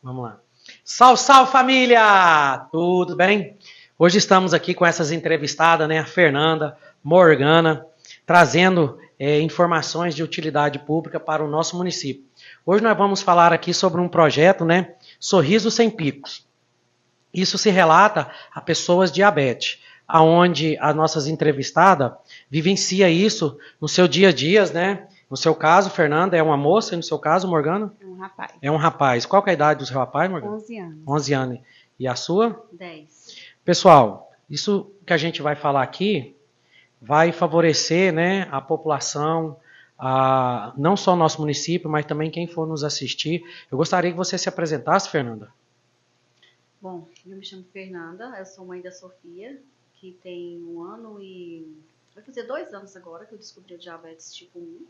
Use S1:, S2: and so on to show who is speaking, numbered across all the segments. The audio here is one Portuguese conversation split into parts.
S1: Vamos lá. Salve, salve família! Tudo bem? Hoje estamos aqui com essas entrevistadas, né? A Fernanda, Morgana, trazendo informações de utilidade pública para o nosso município. Hoje nós vamos falar aqui sobre um projeto, né? Sorriso Sem Picos. Isso se relata a pessoas diabetes, aonde as nossas entrevistadas vivencia isso no seu dia a dia, né? No seu caso, Fernanda, é uma moça, e no seu caso, Morgana?
S2: É um rapaz.
S1: É um rapaz. Qual que é a idade do seu rapaz, Morgana?
S2: 11 anos.
S1: 11 anos. E a sua?
S2: 10.
S1: Pessoal, isso que a gente vai falar aqui vai favorecer, né, a população, não só o nosso município, mas também quem for nos assistir. Eu gostaria que você se apresentasse, Fernanda.
S2: Bom, eu me chamo Fernanda, eu sou mãe da Sofia, que tem 1 ano e... vai fazer 2 anos agora que eu descobri o diabetes tipo 1.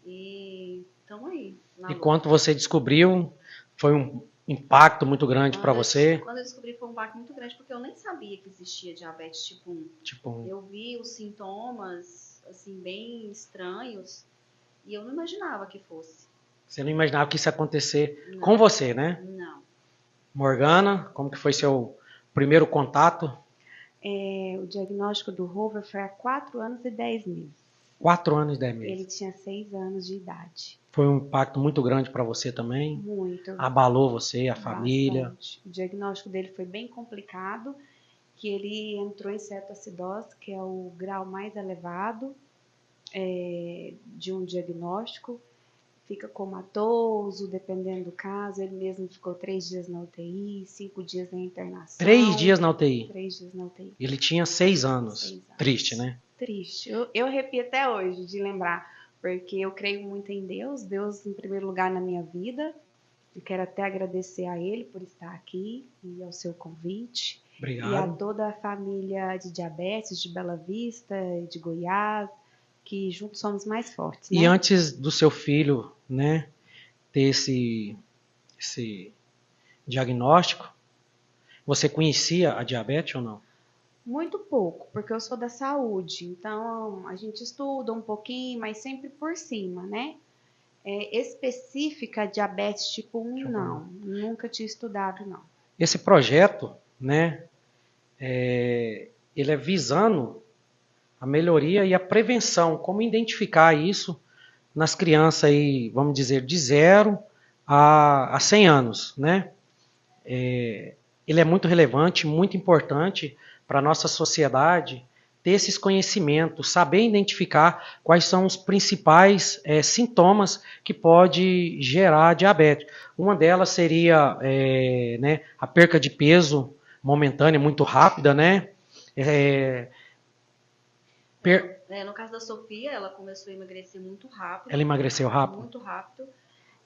S2: E estamos aí.
S1: E quando você descobriu, foi um impacto muito grande para você?
S2: Quando eu descobri foi um impacto muito grande, porque eu nem sabia que existia diabetes tipo 1.
S1: Tipo 1.
S2: Eu vi os sintomas, assim, bem estranhos, e eu não imaginava que fosse.
S1: Você não imaginava que isso ia acontecer
S2: Não.
S1: com você, né?
S2: Não.
S1: Morgana, como que foi seu primeiro contato?
S2: O diagnóstico do Rover foi há 4 anos e 10 meses.
S1: 4 anos e 10 meses.
S2: Ele tinha 6 anos de idade.
S1: Foi um impacto muito grande para você também?
S2: Muito.
S1: Abalou você, a família?
S2: Bastante. O diagnóstico dele foi bem complicado, que ele entrou em cetoacidose, que é o grau mais elevado de um diagnóstico. Fica comatoso, dependendo do caso. Ele mesmo ficou 3 dias na UTI, 5 dias na internação.
S1: 3 dias na UTI?
S2: 3 dias na UTI.
S1: Ele tinha 6 anos.
S2: 6 anos.
S1: Triste, né?
S2: Triste. Eu arrepio até hoje de lembrar, porque eu creio muito em Deus, Deus em primeiro lugar na minha vida. Eu quero até agradecer a Ele por estar aqui e ao seu convite.
S1: Obrigado.
S2: E a toda a família de diabetes, de Bela Vista, de Goiás, que juntos somos mais fortes, né?
S1: E antes do seu filho, né, ter esse diagnóstico, você conhecia a diabetes ou não?
S2: Muito pouco, porque eu sou da saúde, então a gente estuda um pouquinho, mas sempre por cima, né? Específica diabetes tipo 1, não. Nunca tinha estudado, não.
S1: Esse projeto, né, ele é visando a melhoria e a prevenção, como identificar isso nas crianças aí, vamos dizer, de 0 a 100 anos, né? Ele é muito relevante, muito importante para a nossa sociedade ter esses conhecimentos, saber identificar quais são os principais sintomas que pode gerar diabetes. Uma delas seria né, a perca de peso momentânea, muito rápida, né?
S2: No caso da Sofia, ela começou a emagrecer muito rápido.
S1: Ela emagreceu rápido?
S2: Muito rápido.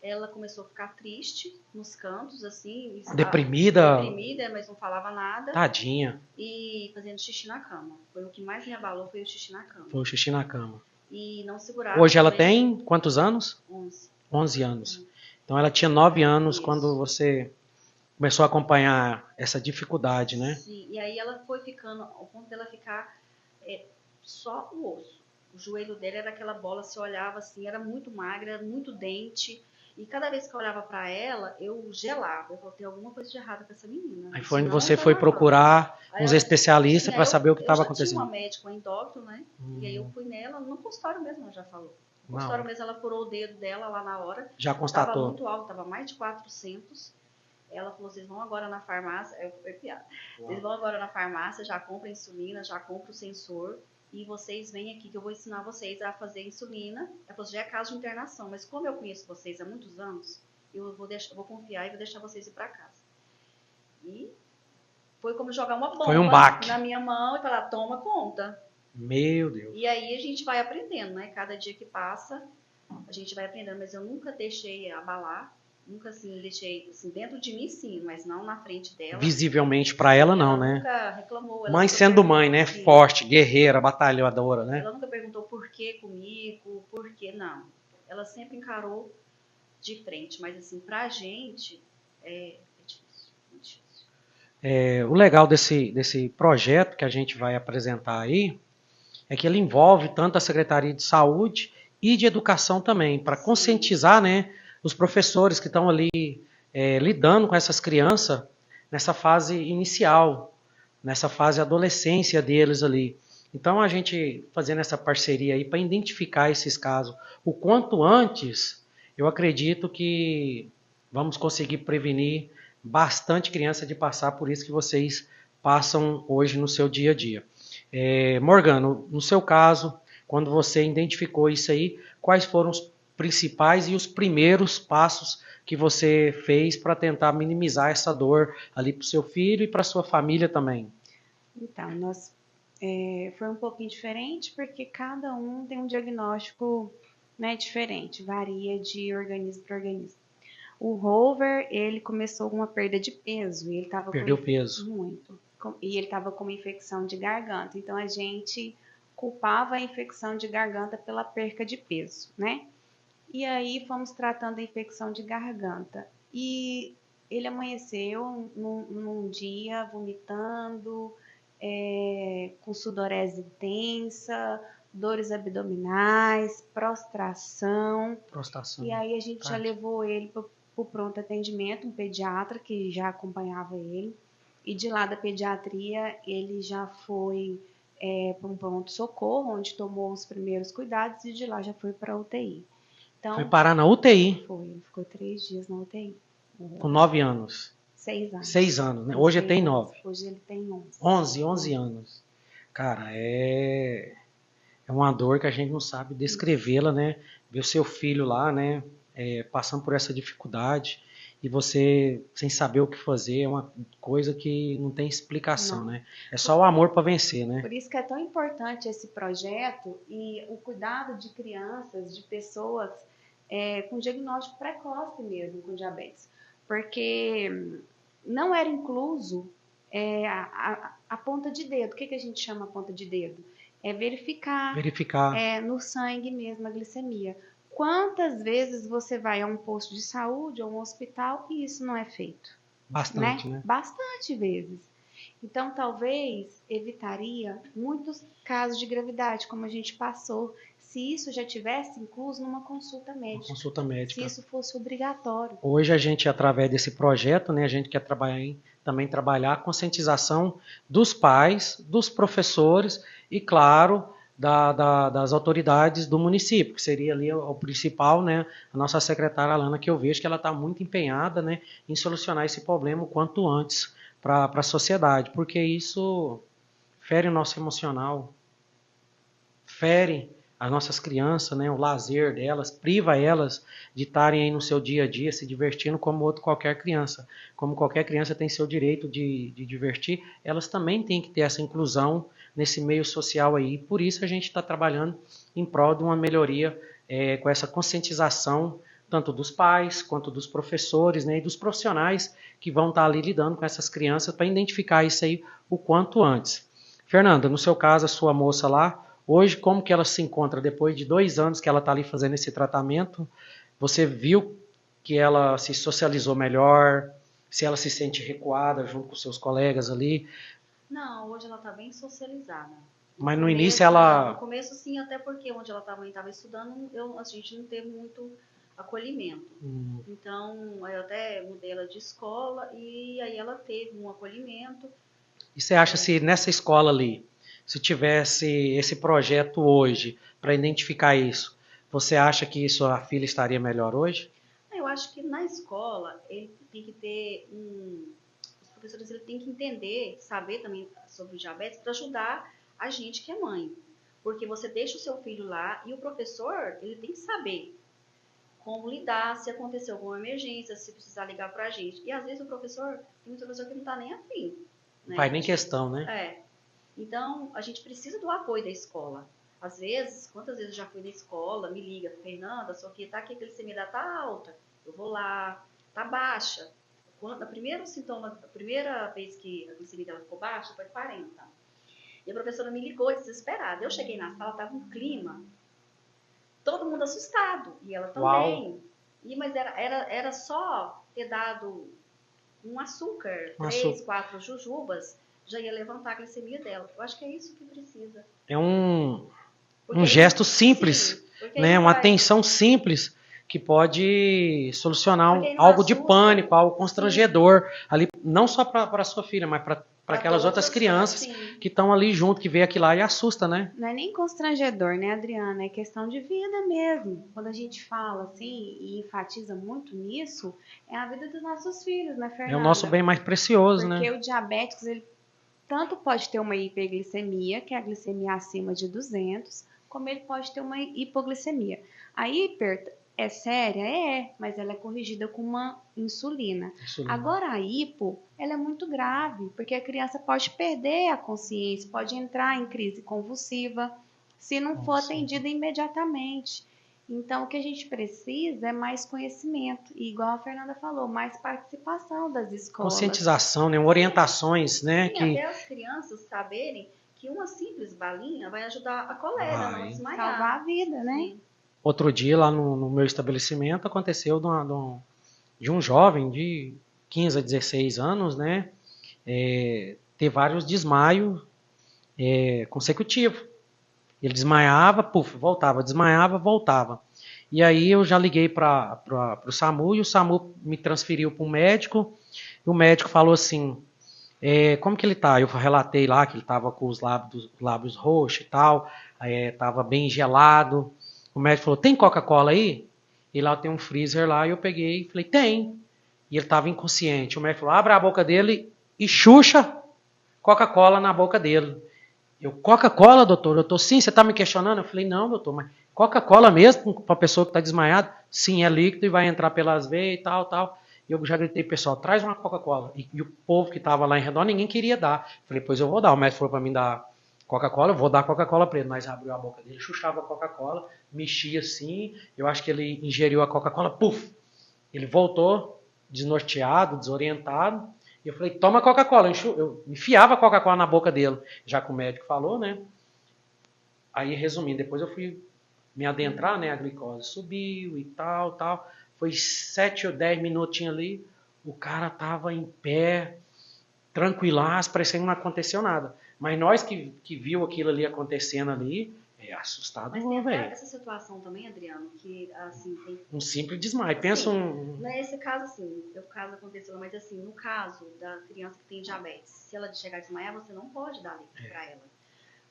S2: Ela começou a ficar triste nos cantos, assim.
S1: Deprimida?
S2: Deprimida, mas não falava nada.
S1: Tadinha.
S2: E fazendo xixi na cama. Foi o que mais me abalou, foi o xixi na cama.
S1: Foi o xixi na cama.
S2: E não segurava.
S1: Hoje ela tem quantos anos?
S2: 11.
S1: 11 anos. Então ela tinha 9 anos
S2: Isso.
S1: quando você começou a acompanhar essa dificuldade, né?
S2: Sim, e aí ela foi ficando, ao ponto dela ficar só o osso. O joelho dela era aquela bola, se olhava assim, era muito magra, muito dente. E cada vez que eu olhava pra ela, eu gelava. Eu falei, tem alguma coisa de errado com essa menina.
S1: Aí foi onde você foi procurar uns especialistas para saber o que estava acontecendo.
S2: Eu já tinha uma médica, uma endócrino, né? E aí eu fui nela, no consultório mesmo, ela já falou. No consultório mesmo, ela furou o dedo dela lá na hora.
S1: Já constatou.
S2: Tava muito alto, tava mais de 400. Ela falou, vocês vão agora na farmácia, foi piada. Vocês vão agora na farmácia, já compra insulina, já compra o sensor. E vocês vêm aqui que eu vou ensinar vocês a fazer insulina. Ela falou, já é caso de internação, mas como eu conheço vocês há muitos anos, eu vou confiar e vou deixar vocês ir para casa. E foi como jogar uma bomba na minha mão e falar, toma conta.
S1: Meu Deus.
S2: E aí a gente vai aprendendo, né? Cada dia que passa, a gente vai aprendendo. Mas eu nunca deixei abalar. Nunca, assim, deixei, assim, dentro de mim, sim, mas não na frente dela.
S1: Visivelmente para ela, não, né?
S2: Nunca reclamou.
S1: Mãe sendo mãe, né? Forte, guerreira, batalhadora, né?
S2: Ela nunca perguntou por que comigo, por que não. Ela sempre encarou de frente, mas, assim, pra gente é difícil.
S1: O legal desse projeto que a gente vai apresentar aí é que ele envolve tanto a Secretaria de Saúde e de Educação também, para conscientizar, né, os professores que estão ali lidando com essas crianças nessa fase inicial, nessa fase adolescência deles ali. Então a gente fazendo essa parceria aí para identificar esses casos o quanto antes, eu acredito que vamos conseguir prevenir bastante criança de passar por isso que vocês passam hoje no seu dia a dia. Morgano, no seu caso, quando você identificou isso aí, quais foram os principais e os primeiros passos que você fez para tentar minimizar essa dor ali para o seu filho e para a sua família também?
S3: Então, foi um pouquinho diferente porque cada um tem um diagnóstico, né, diferente, varia de organismo para organismo. O Rover, ele começou com uma perda de peso e ele estava
S1: Perdeu peso.
S3: muito. E ele estava com uma infecção de garganta. Então a gente culpava a infecção de garganta pela perca de peso, né? E aí fomos tratando a infecção de garganta. E ele amanheceu num dia vomitando, com sudorese intensa, dores abdominais, prostração. E aí a gente já levou ele para o pronto atendimento, um pediatra que já acompanhava ele. E de lá da pediatria ele já foi para um pronto-socorro, onde tomou os primeiros cuidados, e de lá já foi para a UTI. Então,
S1: foi parar na UTI?
S3: Foi, ele ficou 3 dias na UTI.
S1: Com 9 anos?
S3: 6 anos.
S1: 6 anos, né? Hoje ele tem 9.
S3: Hoje ele tem 11.
S1: 11 anos. Cara, é uma dor que a gente não sabe descrevê-la, né? Ver o seu filho lá, né? Passando por essa dificuldade e você sem saber o que fazer, é uma coisa que não tem explicação, né? É só o amor para vencer, né?
S3: Por isso que é tão importante esse projeto e o cuidado de crianças, de pessoas com diagnóstico precoce mesmo, com diabetes. Porque não era incluso a ponta de dedo. O que a gente chama ponta de dedo? É verificar no sangue mesmo a glicemia. Quantas vezes você vai a um posto de saúde ou um hospital e isso não é feito?
S1: Bastante, né?
S3: Bastante vezes. Então, talvez evitaria muitos casos de gravidade, como a gente passou, se isso já tivesse incluso numa consulta médica.
S1: Uma consulta médica.
S3: Se isso fosse obrigatório.
S1: Hoje a gente, através desse projeto, né, a gente quer também trabalhar a conscientização dos pais, dos professores e, claro, das autoridades do município, que seria ali o principal, né, a nossa secretária Alana, que eu vejo que ela está muito empenhada, né, em solucionar esse problema o quanto antes para a sociedade, porque isso fere o nosso emocional, fere as nossas crianças, né, o lazer delas, priva elas de estarem aí no seu dia a dia se divertindo como qualquer criança. Como qualquer criança tem seu direito de divertir, elas também têm que ter essa inclusão nesse meio social aí. Por isso a gente está trabalhando em prol de uma melhoria com essa conscientização tanto dos pais quanto dos professores, né, e dos profissionais que vão estar ali lidando com essas crianças para identificar isso aí o quanto antes. Fernanda, no seu caso, a sua moça lá, hoje, como que ela se encontra depois de 2 anos que ela está ali fazendo esse tratamento? Você viu que ela se socializou melhor? Se ela se sente recuada junto com seus colegas ali?
S2: Não, hoje ela está bem socializada.
S1: Mas no início ela...
S2: No começo sim, até porque onde ela estava estudando, a gente não teve muito acolhimento. Então, eu até mudei ela de escola e aí ela teve um acolhimento.
S1: E você acha se nessa escola ali, se tivesse esse projeto hoje para identificar isso, você acha que sua filha estaria melhor hoje?
S2: Eu acho que na escola ele tem que ter os professores têm que entender, saber também sobre o diabetes para ajudar a gente que é mãe, porque você deixa o seu filho lá e o professor ele tem que saber como lidar se acontecer alguma emergência, se precisar ligar para a gente. E às vezes tem muito professor que não está nem afim. Né?
S1: Faz nem questão, né?
S2: Então, a gente precisa do apoio da escola. Às vezes, quantas vezes eu já fui na escola, me liga, Fernanda, só que tá aqui a glicemia tá alta. Eu vou lá, tá baixa. A primeira vez que a glicemia dela ficou baixa foi 40. E a professora me ligou desesperada. Eu cheguei na sala, tava um clima, todo mundo assustado. E ela também. Mas era só ter dado um açúcar, 3, 4 jujubas, já ia levantar a glicemia dela. Eu acho que é isso que precisa.
S1: É um gesto simples, né? Uma atenção simples que pode solucionar
S2: Porque não
S1: algo de
S2: assusta.
S1: pânico, algo constrangedor ali, não só para a sua filha, mas para aquelas outras crianças
S2: sim.
S1: que estão ali junto, que vê aquilo lá e assusta, né?
S3: Não é nem constrangedor, né, Adriana? É questão de vida mesmo. Quando a gente fala assim e enfatiza muito nisso, é a vida dos nossos filhos, né, Fernanda?
S1: É o nosso bem mais precioso,
S3: Porque
S1: né?
S3: o diabético, ele tanto pode ter uma hiperglicemia, que é a glicemia acima de 200, como ele pode ter uma hipoglicemia. A hiper é séria? É, mas ela é corrigida com uma insulina. Agora a hipo, ela é muito grave, porque a criança pode perder a consciência, pode entrar em crise convulsiva, se não for atendida imediatamente. Então, o que a gente precisa é mais conhecimento, e igual a Fernanda falou, mais participação das escolas.
S1: Conscientização, né? Orientações, né?
S2: Sim,
S1: Que
S2: até as crianças saberem que uma simples balinha vai ajudar a colega a não desmaiar.
S3: Salvar a vida, né?
S2: Sim.
S1: outro dia lá no meu estabelecimento aconteceu de um jovem de 15 a 16 anos, né? Ter vários desmaios consecutivos. Ele desmaiava, puf, voltava, desmaiava, voltava. E aí eu já liguei para o SAMU e o SAMU me transferiu para um médico. E o médico falou assim: como que ele tá? Eu relatei lá que ele estava com os lábios roxos e tal, estava bem gelado. O médico falou: tem Coca-Cola aí? E lá tem um freezer lá, e eu peguei e falei: tem. E ele estava inconsciente. O médico falou: abre a boca dele e xuxa Coca-Cola na boca dele. Eu, Coca-Cola, doutor? Eu tô, sim, você está me questionando? Eu falei: não, doutor, mas Coca-Cola mesmo para a pessoa que está desmaiada? Sim, é líquido e vai entrar pelas veias e tal, tal. E eu já gritei: pessoal, traz uma Coca-Cola. E o povo que estava lá em redor, ninguém queria dar. Falei: pois eu vou dar. O médico falou para mim dar Coca-Cola, eu vou dar Coca-Cola para ele. Nós abriu a boca dele, chuchava a Coca-Cola, mexia assim, eu acho que ele ingeriu a Coca-Cola, puf! Ele voltou desnorteado, desorientado. E eu falei: toma Coca-Cola. Eu enfiava a Coca-Cola na boca dele, já que o médico falou, né? Aí, resumindo, depois eu fui me adentrar, né? A glicose subiu e tal, tal. Foi 7 ou 10 minutinhos ali, o cara tava em pé, tranquilaço, parecendo que não aconteceu nada. Mas nós que viu aquilo ali acontecendo ali, assustado,
S2: Mas tem
S1: velho.
S2: essa situação também, Adriano, que assim tem.
S1: Um simples desmaio. Pensa
S2: Nesse caso, assim, o caso aconteceu, mas assim, no caso da criança que tem diabetes, se ela chegar a desmaiar, você não pode dar líquido para ela.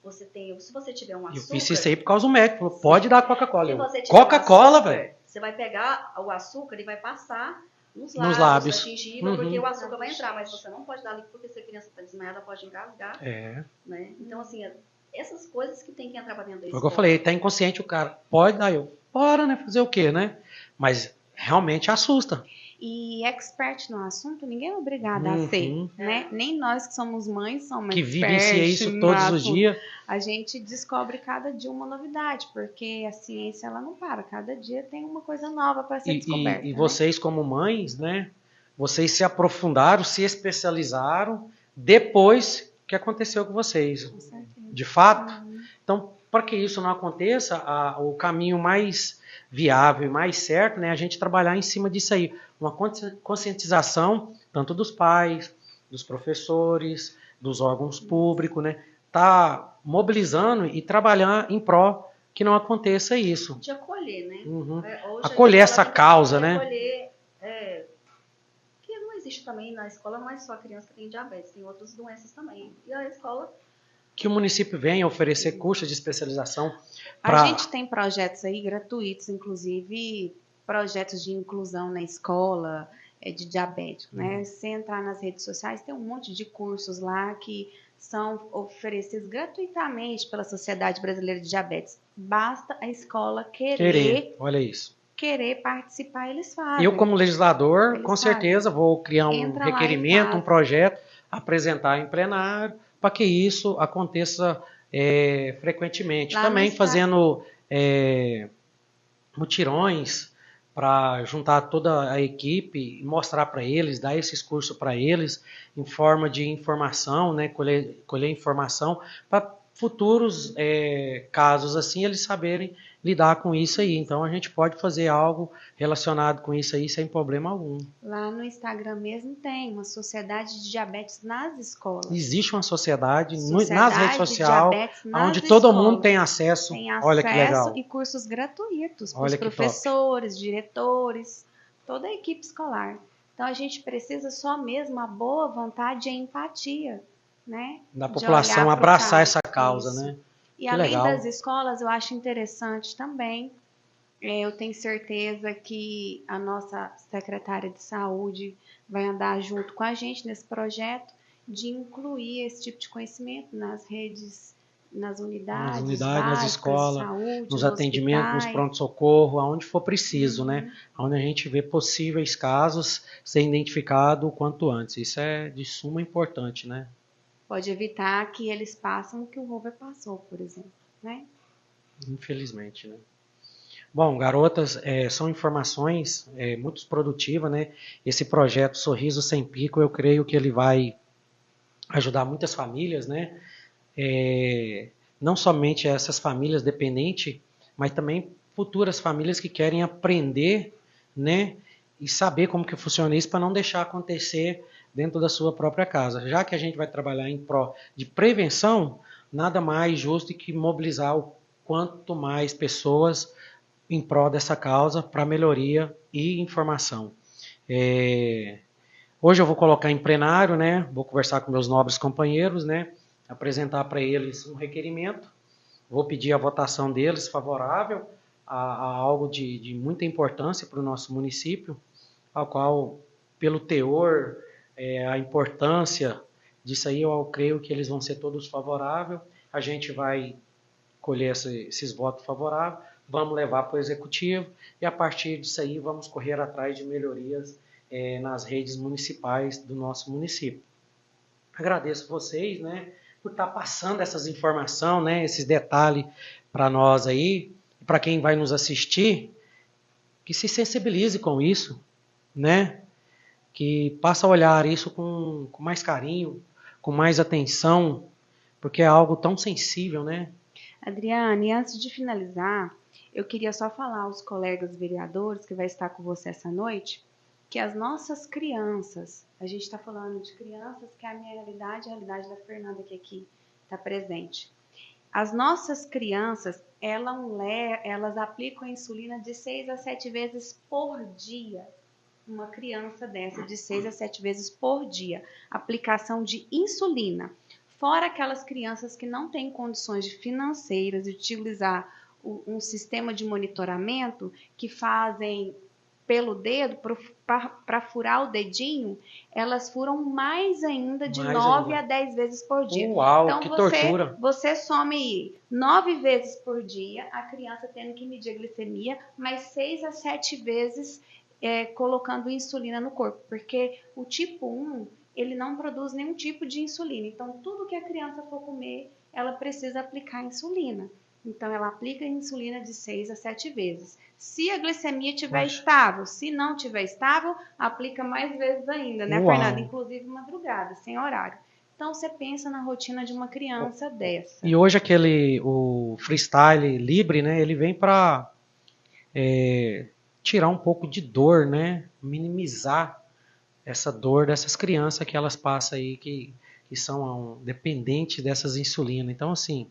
S2: Você tem, se você tiver um açúcar.
S1: Eu fiz isso aí por causa do médico. Falou: pode dar Coca-Cola.
S2: Coca-Cola, velho. Você vai pegar o açúcar e vai passar nos lábios. Da gengiva, porque o açúcar vai entrar, mas você não pode dar líquido, porque se a criança está desmaiada, pode engasgar. Né? Então, assim, essas coisas que tem que entrar para dentro da escola.
S1: Foi o que eu falei: tá inconsciente o cara. Pode dar, eu. Bora, né? Fazer o quê, né? Mas realmente assusta.
S3: E expert no assunto, ninguém é obrigado a ser, né? Nem nós que somos mães somos
S1: que vivencia isso todos os dias.
S3: A gente descobre cada dia uma novidade, porque a ciência ela não para. Cada dia tem uma coisa nova para ser descoberta.
S1: E vocês como mães, né? Vocês se aprofundaram, se especializaram depois que aconteceu com vocês.
S3: Com certeza.
S1: De fato. Então, para que isso não aconteça, o caminho mais viável e mais certo, né, é a gente trabalhar em cima disso aí. Uma conscientização, tanto dos pais, dos professores, dos órgãos públicos, né? Tá mobilizando e trabalhar em pró que não aconteça isso.
S2: De acolher, né?
S1: Acolher essa causa, né?
S2: Acolher, que não existe também na escola, não é só a criança que tem diabetes, tem outras doenças também. E a escola...
S1: Que o município venha oferecer cursos de especialização.
S3: A gente tem projetos aí gratuitos, inclusive projetos de inclusão na escola de diabético, né? Se entrar nas redes sociais, tem um monte de cursos lá que são oferecidos gratuitamente pela Sociedade Brasileira de Diabetes. Basta a escola querer.
S1: Olha isso.
S3: Querer participar, eles fazem.
S1: Eu, como legislador, com certeza vou criar um requerimento, um projeto, apresentar em plenário, para que isso aconteça frequentemente. Lá também fazendo mutirões para juntar toda a equipe e mostrar para eles, dar esses cursos para eles em forma de informação, né, colher informação, para futuros casos assim, eles saberem lidar com isso aí. Então a gente pode fazer algo relacionado com isso aí sem problema algum.
S3: Lá no Instagram mesmo tem uma sociedade de diabetes nas escolas.
S1: Existe uma sociedade nas redes
S3: Sociedade de
S1: sociais,
S3: diabetes nas
S1: onde todo
S3: escolas.
S1: mundo tem acesso.
S3: Tem
S1: Olha que legal.
S3: acesso e cursos gratuitos para
S1: Olha
S3: os
S1: que
S3: professores, diretores, toda a equipe escolar. Então a gente precisa só mesmo a boa vontade e a empatia, né?
S1: Da
S3: De
S1: população
S3: olhar pro
S1: abraçar
S3: caso.
S1: essa causa,
S3: Isso.
S1: né?
S3: E
S1: Que
S3: além
S1: legal.
S3: das escolas, eu acho interessante também, eu tenho certeza que a nossa secretária de saúde vai andar junto com a gente nesse projeto de incluir esse tipo de conhecimento nas redes, nas unidades
S1: nas
S3: básicas
S1: escolas,
S3: de saúde,
S1: nos
S3: nos
S1: atendimentos, nos
S3: hospitais.
S1: pronto-socorro, aonde for preciso, né? Onde a gente vê possíveis casos ser identificado o quanto antes. Isso é de suma importância, né?
S3: Pode evitar que eles passem o que o Rover passou, por exemplo, né?
S1: Infelizmente, né? Bom, garotas, são informações muito produtivas, né? Esse projeto Sorriso Sem Pico, eu creio que ele vai ajudar muitas famílias, né? Não somente essas famílias dependentes, mas também futuras famílias que querem aprender, né? E saber como que funciona isso para não deixar acontecer dentro da sua própria casa. Já que a gente vai trabalhar em prol de prevenção, nada mais justo que mobilizar o quanto mais pessoas em prol dessa causa para melhoria e informação. Hoje eu vou colocar em plenário, né? Vou conversar com meus nobres companheiros, né? Apresentar para eles um requerimento. Vou pedir a votação deles favorável a algo de muita importância para o nosso município, ao qual, pelo teor, a importância disso aí, eu creio que eles vão ser todos favoráveis. A gente vai colher esses votos favoráveis, vamos levar para o executivo e a partir disso aí vamos correr atrás de melhorias nas redes municipais do nosso município. Agradeço vocês, né, por estar passando essas informações, né, esses detalhes para nós aí, para quem vai nos assistir, que se sensibilize com isso, né, que passe a olhar isso com mais carinho, com mais atenção, porque é algo tão sensível, né?
S3: Adriane, antes de finalizar, eu queria só falar aos colegas vereadores que vai estar com você essa noite, que as nossas crianças, a gente está falando de crianças que é a minha realidade, a realidade da Fernanda que aqui está presente. As nossas crianças, elas aplicam insulina de 6 a 7 vezes por dia. Uma criança dessa, de 6 a 7 vezes por dia, aplicação de insulina. Fora aquelas crianças que não têm condições financeiras de utilizar um sistema de monitoramento, que fazem pelo dedo, para furar o dedinho, elas furam mais ainda, de 9 a 10 vezes por dia.
S1: Uau,
S3: então
S1: que tortura!
S3: Você some 9 vezes por dia, a criança tendo que medir a glicemia, mais 6 a 7 vezes colocando insulina no corpo, porque o tipo 1, ele não produz nenhum tipo de insulina. Então, tudo que a criança for comer, ela precisa aplicar insulina. Então, ela aplica insulina de 6 a 7 vezes. Se a glicemia estiver estável, se não estiver estável, aplica mais vezes ainda, né, Fernanda? Inclusive madrugada, sem horário. Então, você pensa na rotina de uma criança dessa.
S1: E hoje o freestyle livre, né, ele vem para tirar um pouco de dor, né, minimizar essa dor dessas crianças que elas passam aí, que são dependentes dessas insulinas. Então, assim,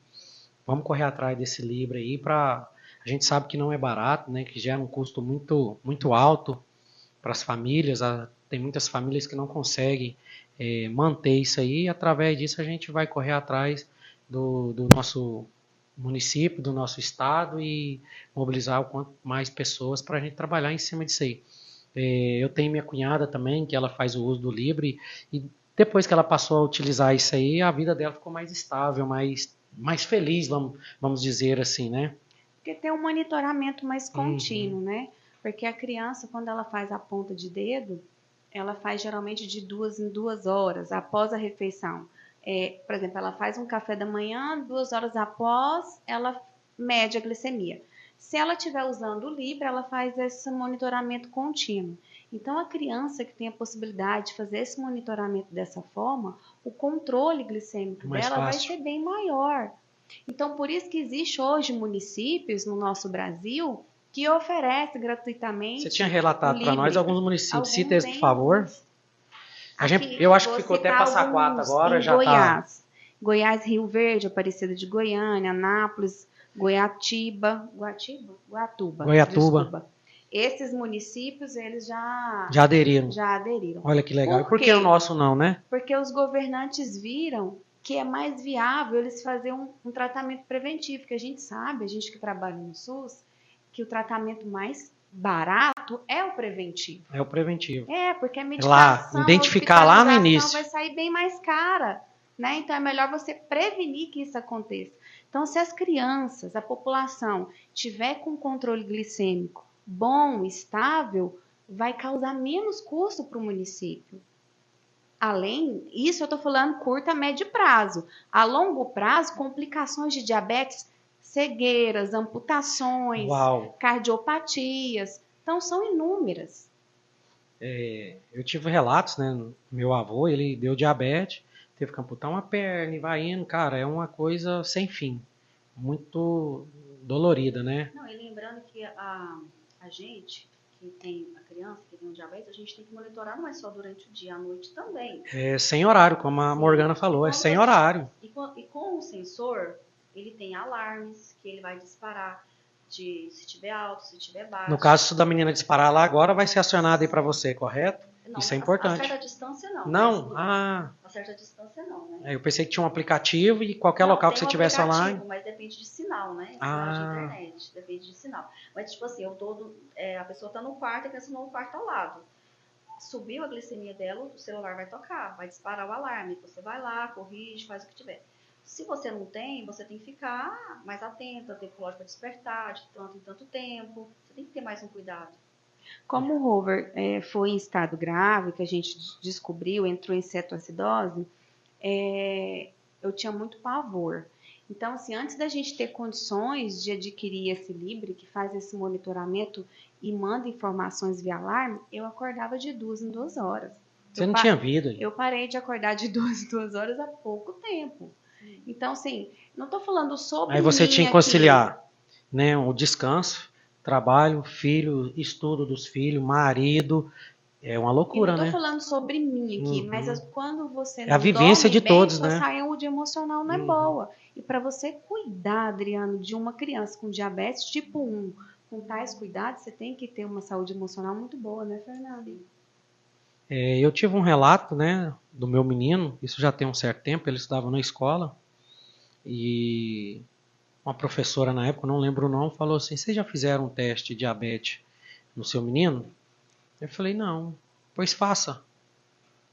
S1: vamos correr atrás desse livro aí para... A gente sabe que não é barato, né, que gera um custo muito, muito alto para as famílias. Tem muitas famílias que não conseguem manter isso aí, e através disso a gente vai correr atrás do nosso município, do nosso estado e mobilizar o quanto mais pessoas para a gente trabalhar em cima disso aí. Eu tenho minha cunhada também, que ela faz o uso do Libre, e depois que ela passou a utilizar isso aí, a vida dela ficou mais estável, mais feliz, vamos dizer assim, né?
S3: Porque tem um monitoramento mais contínuo, né? Porque a criança, quando ela faz a ponta de dedo, ela faz geralmente de 2 em 2 horas, após a refeição. Por exemplo, ela faz um café da manhã, 2 horas após, ela mede a glicemia. Se ela estiver usando o Libre, ela faz esse monitoramento contínuo. Então, a criança que tem a possibilidade de fazer esse monitoramento dessa forma, o controle glicêmico dela vai ser bem maior. Então, por isso que existe hoje municípios no nosso Brasil que oferecem gratuitamente
S1: Você tinha relatado para nós alguns municípios, cita eles, por favor.
S3: Aqui,
S1: Eu acho que
S3: vou
S1: ficou até
S3: citar
S1: passar a quatro
S3: alguns
S1: agora,
S3: em
S1: já tá.
S3: Goiás. Goiás, Rio Verde, Aparecida de Goiânia, Anápolis, Guatuba, desculpa. Esses municípios, eles já
S1: aderiram.
S3: Já aderiram.
S1: Olha que legal. E por que o nosso não, né?
S3: Porque os governantes viram que é mais viável eles fazerem um tratamento preventivo, que a gente sabe, a gente que trabalha no SUS, que o tratamento mais barato é o preventivo.
S1: É o preventivo.
S3: Porque a medicação,
S1: lá, identificar lá no início,
S3: vai sair bem mais cara, né? Então é melhor você prevenir que isso aconteça. Então, se as crianças, a população, tiver com controle glicêmico bom, estável, vai causar menos custo para o município. Além, isso eu estou falando curto a médio prazo. A longo prazo, complicações de diabetes, cegueiras, amputações, cardiopatias. Então, são inúmeras.
S1: Eu tive relatos, né? Meu avô, ele deu diabetes, teve que amputar uma perna e vai indo. Cara, é uma coisa sem fim. Muito dolorida, né?
S2: Não, e lembrando que a gente que tem a criança que tem um diabetes, a gente tem que monitorar não é só durante o dia, à noite também.
S1: É sem horário, como a Morgana falou, é sem horário.
S2: E com o sensor, ele tem alarmes que ele vai disparar de se tiver alto, se tiver baixo.
S1: No caso, se da menina disparar lá agora, vai ser acionado aí para você, correto?
S2: Não,
S1: isso é importante.
S2: A certa distância não.
S1: Não?
S2: A certa distância não, né?
S1: Eu pensei que tinha um aplicativo e qualquer local que você tivesse online.
S2: Mas depende de sinal, né? Sinal de internet, depende de sinal. Mas tipo assim, a pessoa tá no quarto e a criança no quarto ao lado. Subiu a glicemia dela, o celular vai tocar, vai disparar o alarme. Você vai lá, corrige, faz o que tiver. Se você não tem, você tem que ficar mais atenta, ter relógio para despertar de tanto em tanto tempo. Você tem que ter mais um cuidado.
S3: Como o Rover foi em estado grave, que a gente descobriu, entrou em cetoacidose, eu tinha muito pavor. Então, assim, antes da gente ter condições de adquirir esse Libre, que faz esse monitoramento e manda informações via alarme, eu acordava de 2 em 2 horas.
S1: Você não tinha vida.
S3: Eu parei de acordar de 2 em 2 horas há pouco tempo. Então, assim, não estou falando sobre
S1: aí você tinha que conciliar, né, o descanso, trabalho, filho, estudo dos filhos, marido. É uma loucura, né?
S3: Eu não tô falando sobre mim aqui, mas quando você não
S1: a vivência de
S3: bem,
S1: todos,
S3: sua
S1: né?
S3: saúde emocional não é boa. E para você cuidar, Adriano, de uma criança com diabetes tipo 1, com tais cuidados, você tem que ter uma saúde emocional muito boa, né, Fernanda?
S1: Eu tive um relato, né, do meu menino, isso já tem um certo tempo, ele estudava na escola, e uma professora na época, não lembro o nome, falou assim, vocês já fizeram um teste de diabetes no seu menino? Eu falei, não, pois faça.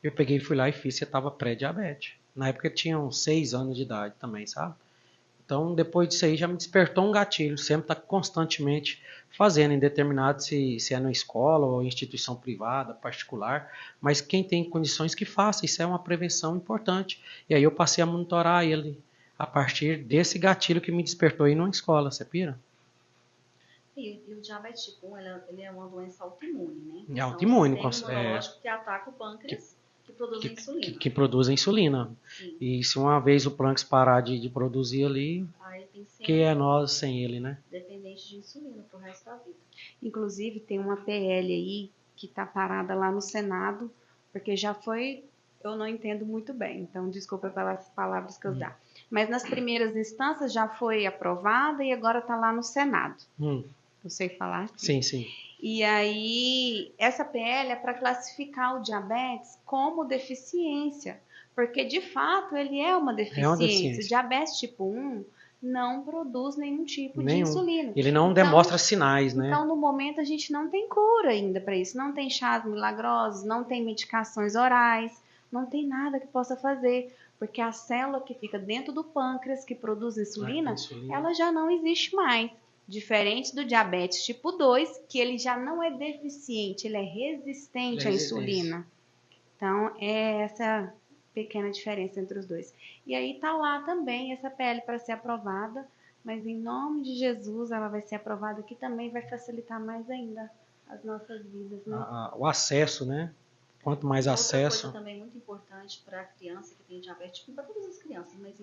S1: Eu peguei e fui lá e fiz, você estava pré-diabetes. Na época ele tinha uns 6 anos de idade também, sabe? Então, depois disso aí, já me despertou um gatilho. Sempre está constantemente fazendo, indeterminado se é na escola ou instituição privada, particular. Mas quem tem condições que faça. Isso é uma prevenção importante. E aí eu passei a monitorar ele a partir desse gatilho que me despertou aí numa escola. Você pira?
S2: E o diabetes tipo 1, ele é uma doença autoimune, né?
S1: É autoimune.
S2: Então, sistema imunológico que ataca o pâncreas, que produz insulina.
S1: Que produz a insulina. Sim. E se uma vez o pâncreas parar de produzir ali, que é nós sem ele, né?
S2: Dependente de insulina pro resto da vida.
S3: Inclusive, tem uma PL aí que está parada lá no Senado, porque já foi, eu não entendo muito bem, então desculpa pelas palavras que eu dar. Mas nas primeiras instâncias já foi aprovada e agora está lá no Senado. Eu sei falar?
S1: Sim, sim.
S3: E aí, essa PL é para classificar o diabetes como deficiência, porque de fato ele é uma deficiência. O diabetes tipo 1 não produz nenhum tipo de insulina.
S1: Ele não demonstra sinais, né?
S3: Então, no momento, a gente não tem cura ainda para isso. Não tem chás milagrosos, não tem medicações orais, não tem nada que possa fazer, porque a célula que fica dentro do pâncreas, que produz insulina, ela já não existe mais. Diferente do diabetes tipo 2, que ele já não é deficiente, ele é resistente à insulina. Então, é essa pequena diferença entre os dois. E aí está lá também essa PL para ser aprovada, mas em nome de Jesus ela vai ser aprovada, que também vai facilitar mais ainda as nossas vidas, né?
S1: O acesso, né? Quanto mais acesso.
S2: Outra coisa também muito importante para a criança que tem diabetes, para todas as crianças, mas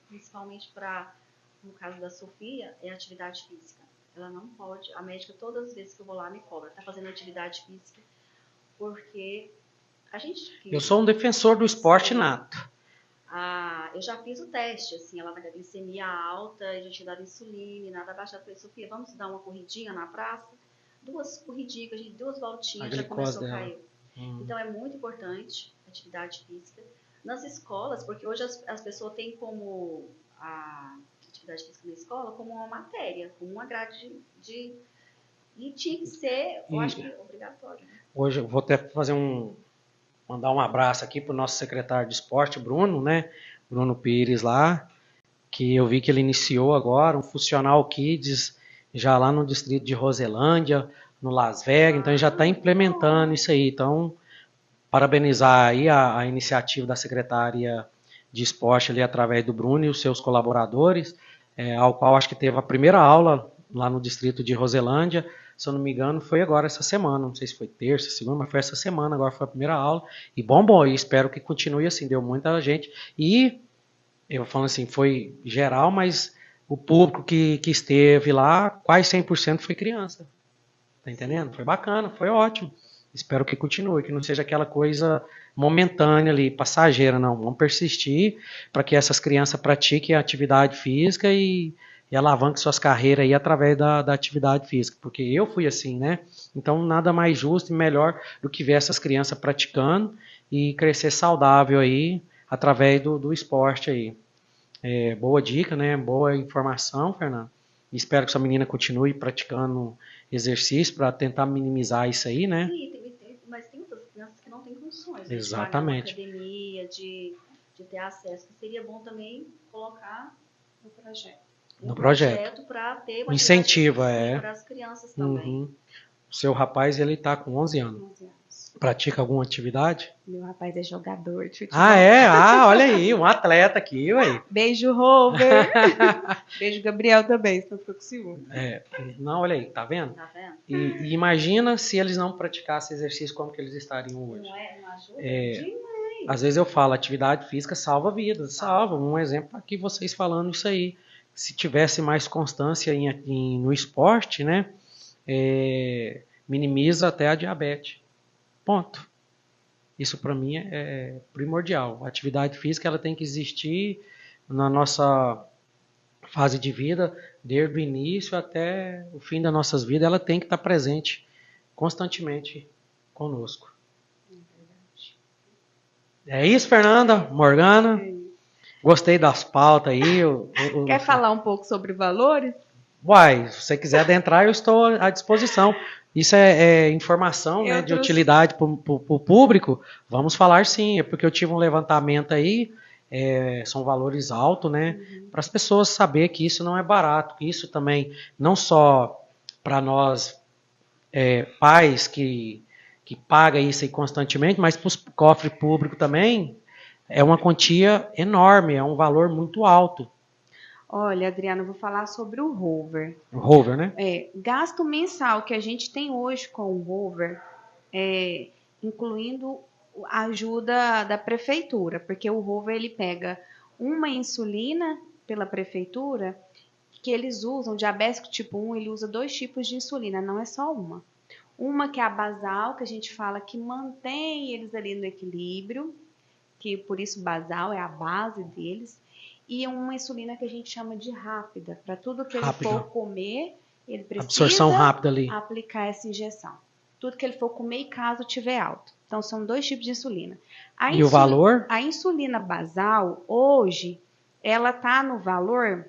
S2: principalmente para no caso da Sofia, é atividade física. Ela não pode, a médica todas as vezes que eu vou lá me cobra, tá fazendo atividade física, porque a gente...
S1: Eu sou um defensor do esporte nato.
S2: Eu já fiz o teste, assim, ela tá com a glicemia alta, já tinha dado insulina, nada baixado. Eu falei, Sofia, vamos dar uma corridinha na praça? 2 corridinhas, 2 voltinhas, já começou a cair. Então é muito importante a atividade física. Nas escolas, porque hoje as pessoas têm como a atividade física na escola como uma matéria, como uma grade de... E tinha que ser, eu acho que obrigatório. Né?
S1: Hoje eu vou até mandar um abraço aqui para o nosso secretário de esporte, Bruno, né? Bruno Pires lá, que eu vi que ele iniciou agora um Funcional Kids já lá no distrito de Roselândia, no Las Vegas, então ele já está implementando isso aí. Então, parabenizar aí a iniciativa da secretária de esporte ali através do Bruno e os seus colaboradores, ao qual acho que teve a primeira aula lá no distrito de Roselândia, se eu não me engano, foi agora essa semana, não sei se foi terça, segunda, mas foi essa semana, agora foi a primeira aula, e bom, e espero que continue assim, deu muita gente, e eu falando assim, foi geral, mas o público que esteve lá, quase 100% foi criança, tá entendendo? Foi bacana, foi ótimo, espero que continue, que não seja aquela coisa momentânea ali, passageira, não, vamos persistir para que essas crianças pratiquem a atividade física e alavanque suas carreiras aí através da atividade física, porque eu fui assim, né? Então nada mais justo e melhor do que ver essas crianças praticando e crescer saudável aí através do esporte aí. Boa dica, né? Boa informação, Fernando. Espero que sua menina continue praticando exercício para tentar minimizar isso aí, né?
S2: Mas tem outras crianças que não têm condições
S1: de
S2: pagar uma academia, de ter acesso, que seria bom também colocar
S3: no projeto.
S1: No projeto
S2: para ter uma
S1: incentivo
S2: para as crianças também.
S1: O seu rapaz, ele está com 11 anos. 11 anos. Pratica alguma atividade?
S3: Meu rapaz é jogador de futebol.
S1: Olha aí, um atleta aqui, ué.
S3: Beijo, Rover. Beijo, Gabriel também, senão ficou com ciúme.
S1: Não, olha aí, tá vendo?
S2: Tá vendo?
S1: E imagina se eles não praticassem exercício, como que eles estariam hoje.
S2: Não ajuda demais.
S1: Às vezes eu falo, atividade física salva vidas, salva. Um exemplo aqui, vocês falando isso aí. Se tivesse mais constância no esporte, né, minimiza até a diabetes. Ponto. Isso para mim é primordial. A atividade física ela tem que existir na nossa fase de vida, desde o início até o fim das nossas vidas, ela tem que estar presente constantemente conosco. É isso, Fernanda, Morgana. Gostei das pautas aí.
S3: Quer falar um pouco sobre valores?
S1: Se você quiser adentrar, eu estou à disposição. Isso é informação, né, de utilidade para o público. Vamos falar sim, é porque eu tive um levantamento aí, são valores altos, né, para as pessoas saberem que isso não é barato, que isso também, não só para nós pais que paga isso aí constantemente, mas para o cofre público também, é uma quantia enorme, é um valor muito alto.
S3: Olha, Adriana, eu vou falar sobre o Rover.
S1: O Rover, né?
S3: Gasto mensal que a gente tem hoje com o Rover, incluindo a ajuda da prefeitura, porque o Rover ele pega uma insulina pela prefeitura, que eles usam, diabético tipo 1, ele usa 2 tipos de insulina, não é só uma. Uma que é a basal, que a gente fala que mantém eles ali no equilíbrio, que por isso basal é a base deles. E uma insulina que a gente chama de rápida. Para tudo que ele for comer, ele precisa
S1: absorção rápida ali.
S3: Aplicar essa injeção. Tudo que ele for comer e caso tiver alto. Então, são 2 tipos de insulina.
S1: O valor?
S3: A insulina basal, hoje, ela está no valor...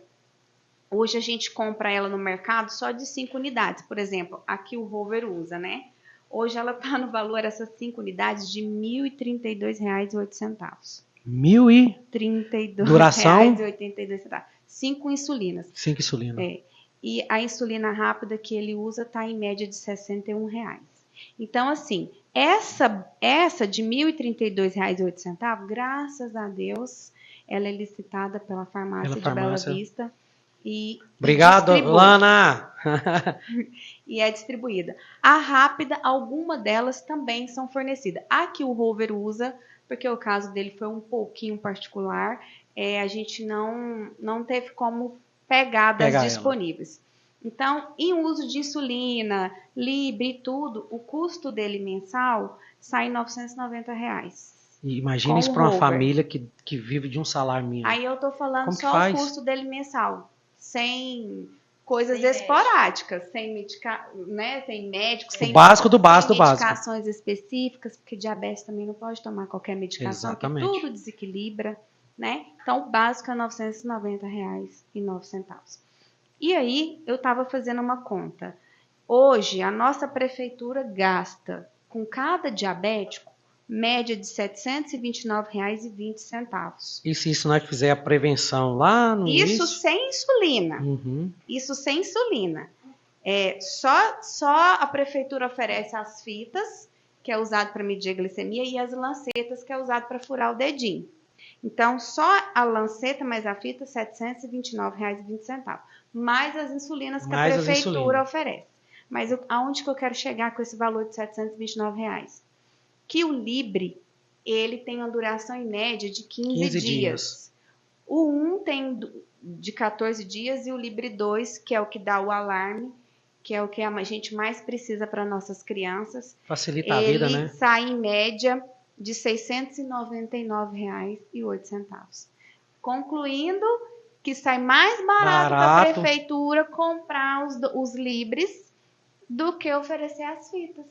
S3: Hoje a gente compra ela no mercado só de 5 unidades. Por exemplo, aqui o Rover usa, né? Hoje ela está no valor, essas 5 unidades, de R$ 1.032,08.
S1: 1.032. Duração?
S3: 1.082,82. 5 insulinas.
S1: 5 insulinas.
S3: E a insulina rápida que ele usa está em média de R$ 61,00. Então, assim, essa de R$ 1.032,08, graças a Deus, ela é licitada pela farmácia de Bela Vista.
S1: Obrigado, Lana!
S3: E é distribuída. A rápida, alguma delas também são fornecidas. A que o Rover usa, porque o caso dele foi um pouquinho particular, a gente não teve como pegar das
S1: Pegar ela.
S3: disponíveis. Então, em uso de insulina, Libre e tudo, o custo dele mensal sai R$ 990.
S1: E imagina
S3: Com
S1: isso
S3: o
S1: para uma
S3: Rover.
S1: família que vive de um salário mínimo.
S3: Aí eu tô falando
S1: Como que
S3: só o
S1: faz?
S3: custo dele mensal, sem coisas
S2: Sem
S3: esporádicas, sem né, sem médico,
S1: O
S3: sem
S1: básico do básico do básico.
S3: medicações específicas, porque diabetes também não pode tomar qualquer medicação,
S1: Exatamente.
S3: porque tudo desequilibra, né? Então o básico é R$ 990,09. E aí eu estava fazendo uma conta. Hoje a nossa prefeitura gasta com cada diabético média de R$ 729,20.
S1: E se nós fizer a prevenção lá no
S3: Isso
S1: início?
S3: sem insulina.
S1: Uhum.
S3: Isso sem insulina. Só a prefeitura oferece as fitas, que é usado para medir a glicemia, e as lancetas, que é usado para furar o dedinho. Então, só a lanceta mais a fita, R$ 729,20. Mais as insulinas que a prefeitura oferece. Mas aonde que eu quero chegar com esse valor de R$ 729? Que o Libre, ele tem uma duração em média de 15 dias. O 1 tem de 14 dias e o Libre 2, que é o que dá o alarme, que é o que a gente mais precisa para nossas crianças.
S1: Facilita a vida, né?
S3: Ele sai em média de R$ 699,08. Concluindo que sai mais barato para a prefeitura comprar os Libres do que oferecer as fitas.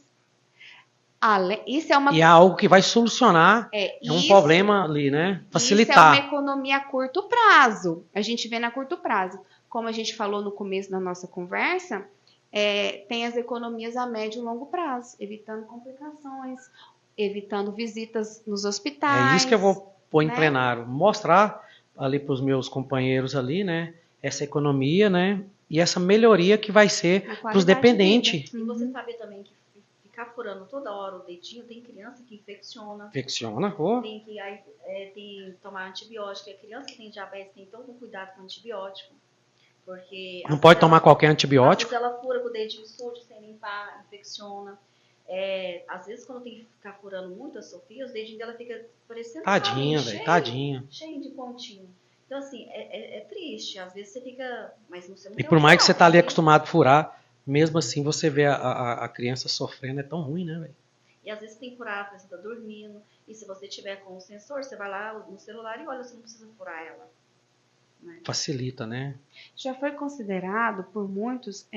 S3: Isso é uma...
S1: E é algo que vai solucionar um problema ali, né? Facilitar.
S3: Isso é uma economia a curto prazo. A gente vê na curto prazo. Como a gente falou no começo da nossa conversa, tem as economias a médio e longo prazo, evitando complicações, evitando visitas nos hospitais.
S1: É isso que eu vou pôr em plenário. Mostrar ali para os meus companheiros ali, né? Essa economia, né? E essa melhoria que vai ser para os dependentes.
S2: E você sabe também que ficar furando toda hora o dedinho, tem criança que infecciona.
S1: Infecciona,
S2: Tem que tomar antibiótico. E a criança que tem diabetes tem todo um cuidado com antibiótico. Porque
S1: não pode tomar qualquer antibiótico.
S2: Às vezes ela fura com o dedinho sujo, sem limpar, infecciona. Às vezes quando tem que ficar furando muito a Sofia, os dedinhos dela ficam parecendo...
S1: Tadinha, velho, tadinha.
S2: Cheio de pontinho. Então assim, é triste. Às vezes você fica... Mas não sei.
S1: E por mais que você tá ali acostumado a furar, mesmo assim você vê a criança sofrendo, é tão ruim, né, velho?
S2: E às vezes tem que furar, a criança tá dormindo. E se você tiver com o sensor, você vai lá no celular e olha, você não precisa furar ela. Né?
S1: Facilita, né?
S3: Já foi considerado por muitos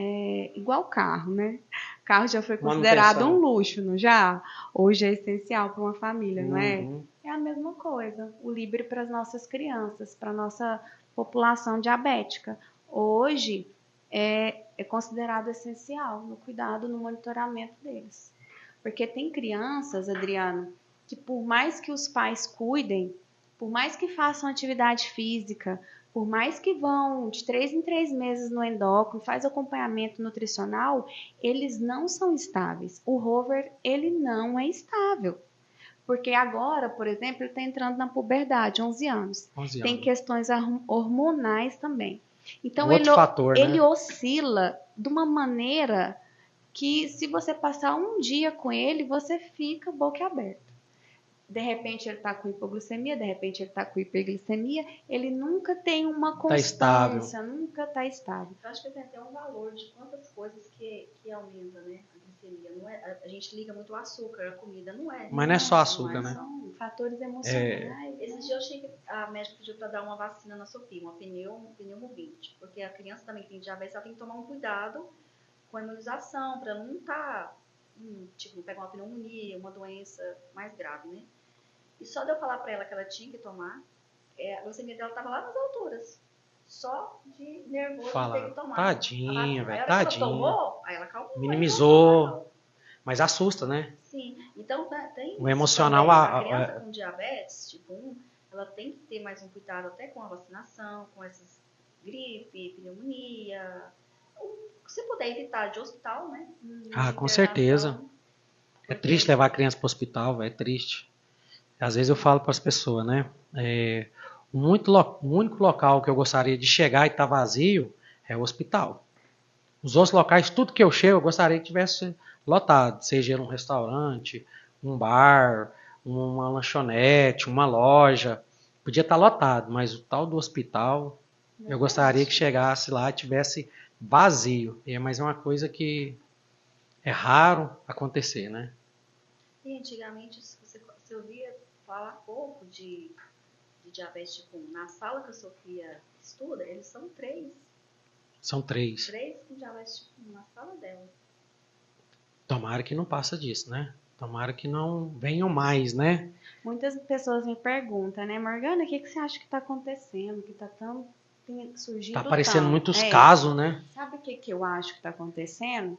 S3: igual carro, né? Carro já foi considerado um luxo, não já? Hoje é essencial para uma família, não é? É a mesma coisa. O Libre para as nossas crianças, para a nossa população diabética. Hoje é considerado essencial no cuidado, no monitoramento deles. Porque tem crianças, Adriano, que por mais que os pais cuidem, por mais que façam atividade física, por mais que vão de 3 em 3 meses no endócrino, faz acompanhamento nutricional, eles não são estáveis. O Rover, ele não é estável. Porque agora, por exemplo, ele está entrando na puberdade, 11 anos. Tem questões hormonais também. Então, ele oscila de uma maneira que, se você passar um dia com ele, você fica boquiaberta. De repente ele está com hipoglicemia, de repente ele está com hiperglicemia, ele nunca tem uma constância, nunca está estável.
S2: Eu acho que tem até um valor de quantas coisas que aumenta, né, a glicemia. Não é, a gente liga muito o açúcar, a comida, não é.
S1: Mas não é só açúcar, né?
S3: São fatores emocionais.
S2: Esses dias eu achei que a médica pediu para dar uma vacina na Sofia, uma pneumovírus, porque a criança também tem diabetes, ela tem que tomar um cuidado com a imunização, para não estar, tipo, pegar uma pneumonia, uma doença mais grave, né? E só de eu falar para ela que ela tinha que tomar, a glicemia dela estava lá nas alturas. Só de nervoso de ter que tomar.
S1: Tadinha, velho, tadinha.
S2: Ela tomou, aí ela calmou.
S1: Minimizou. Mas assusta, né?
S2: Sim. Então, tem
S1: o emocional...
S2: A criança com diabetes, tipo 1, ela tem que ter mais um cuidado até com a vacinação, com essas gripe, pneumonia. Se puder evitar de hospital, né?
S1: Com certeza. É triste levar a criança para o hospital, velho, é triste. Às vezes eu falo para as pessoas, né? O único local que eu gostaria de chegar e estar vazio é o hospital. Os outros locais, tudo que eu chego, eu gostaria que tivesse lotado. Seja um restaurante, um bar, uma lanchonete, uma loja. Podia estar lotado, mas o tal do hospital Eu gostaria que chegasse lá e tivesse vazio. Mas é uma coisa que é raro acontecer, né?
S2: E antigamente você ouvia falar pouco de diabetes tipo 1. Na sala que a Sofia estuda, eles são 3.
S1: São 3.
S2: 3 com diabetes tipo 1 na sala dela.
S1: Tomara que não passa disso, né? Tomara que não venham mais, né?
S3: Muitas pessoas me perguntam, né, Morgana, o que você acha que está acontecendo? Que está surgindo
S1: Tá aparecendo
S3: tanto?
S1: muitos casos, né?
S3: Sabe o que eu acho que está acontecendo?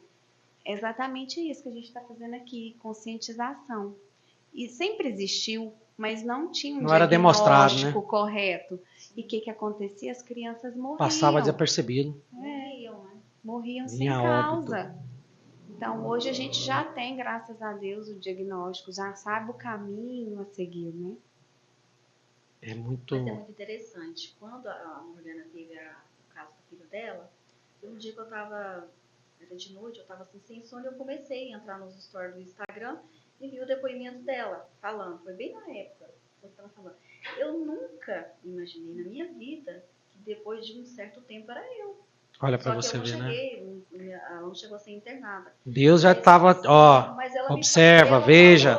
S3: É exatamente isso que a gente está fazendo aqui, conscientização. E sempre existiu, mas não tinha um
S1: Não era demonstrado,
S3: diagnóstico
S1: né?
S3: correto. E o que acontecia? As crianças morriam.
S1: Passava desapercebido.
S2: Morriam, né?
S3: Morriam sem
S1: Vinha óbito.
S3: causa. Então, hoje a gente já tem, graças a Deus, o diagnóstico, já sabe o caminho a seguir, né?
S1: É muito...
S2: Mas é muito interessante. Quando a Morgana teve o caso do filho dela, teve um dia que eu tava, era de noite, eu tava assim, sem sono, e eu comecei a entrar nos stories do Instagram e vi o depoimento dela, falando. Foi bem na época que eu tava falando. Eu nunca imaginei na minha vida que depois de um certo tempo era eu.
S1: Olha pra
S2: Só que
S1: você
S2: eu não
S1: ver, né?
S2: cheguei, ela não chegou a ser internada.
S1: Deus já estava, ó,
S2: Mas ela
S1: observa,
S2: ela
S1: veja.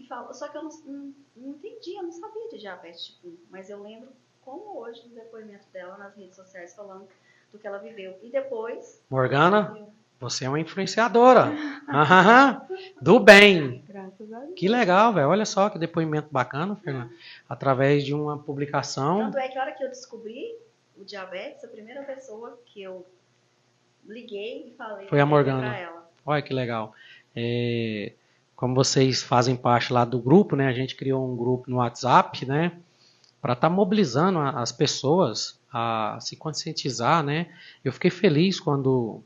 S2: falou, só que eu não entendi, eu não sabia de diabetes tipo 1, mas eu lembro como hoje do depoimento dela nas redes sociais falando do que ela viveu. E depois...
S1: Morgana, você é uma influenciadora. Do bem.
S3: Graças a Deus.
S1: Que legal, velho. Olha só que depoimento bacana, Fernanda. Através de uma publicação.
S2: Tanto é que a hora que eu descobri o diabetes, a primeira pessoa que eu liguei e falei
S1: Foi a
S2: pra
S1: Morgana.
S2: ela.
S1: Olha que legal. Como vocês fazem parte lá do grupo, né? A gente criou um grupo no WhatsApp, né? Para estar mobilizando as pessoas a se conscientizar, né? Eu fiquei feliz quando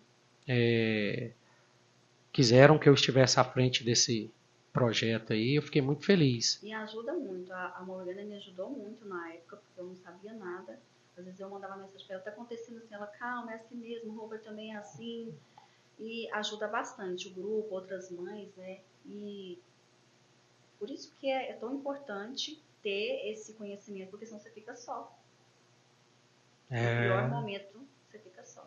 S1: quiseram que eu estivesse à frente desse projeto aí. Eu fiquei muito feliz.
S2: E ajuda muito. A Morgana me ajudou muito na época, porque eu não sabia nada. Às vezes eu mandava mensagem para ela, tá acontecendo assim, ela, calma, é assim mesmo, o Robert também é assim. E ajuda bastante o grupo, outras mães, né? E por isso que é tão importante ter esse conhecimento, porque senão você fica só. No pior momento, você fica só.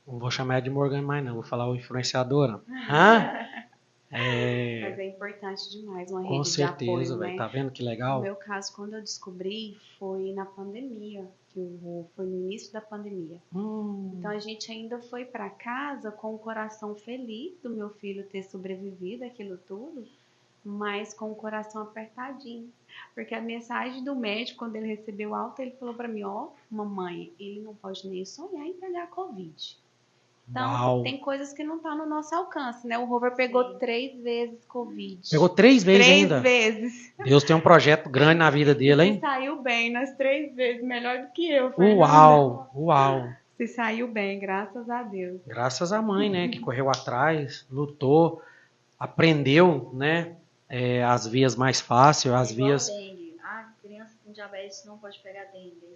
S1: Não vou chamar de Morgana mais não, vou falar o influenciadora.
S3: Mas é importante demais uma rede de apoio,
S1: Com certeza, velho.
S3: né?
S1: Tá vendo que legal?
S3: No meu caso, quando eu descobri, foi na pandemia, foi no início da pandemia. Então a gente ainda foi para casa com o coração feliz do meu filho ter sobrevivido aquilo tudo, mas com o coração apertadinho. Porque a mensagem do médico, quando ele recebeu alta, ele falou para mim, ó, mamãe, ele não pode nem sonhar em pegar Covid. Então,
S1: Uau.
S3: tem coisas que não estão no nosso alcance, né? O Robert pegou 3 vezes Covid.
S1: Pegou 3 vezes ainda?
S3: 3 vezes.
S1: Deus tem um projeto grande na vida dele, hein?
S3: Você saiu bem nas 3 vezes, melhor do que eu, Fernanda.
S1: Uau.
S3: Você saiu bem, graças a Deus.
S1: Graças à mãe, né? Que correu atrás, lutou, aprendeu, né? As vias mais fáceis, as vias...
S2: Dengue. A criança com diabetes não pode pegar dengue.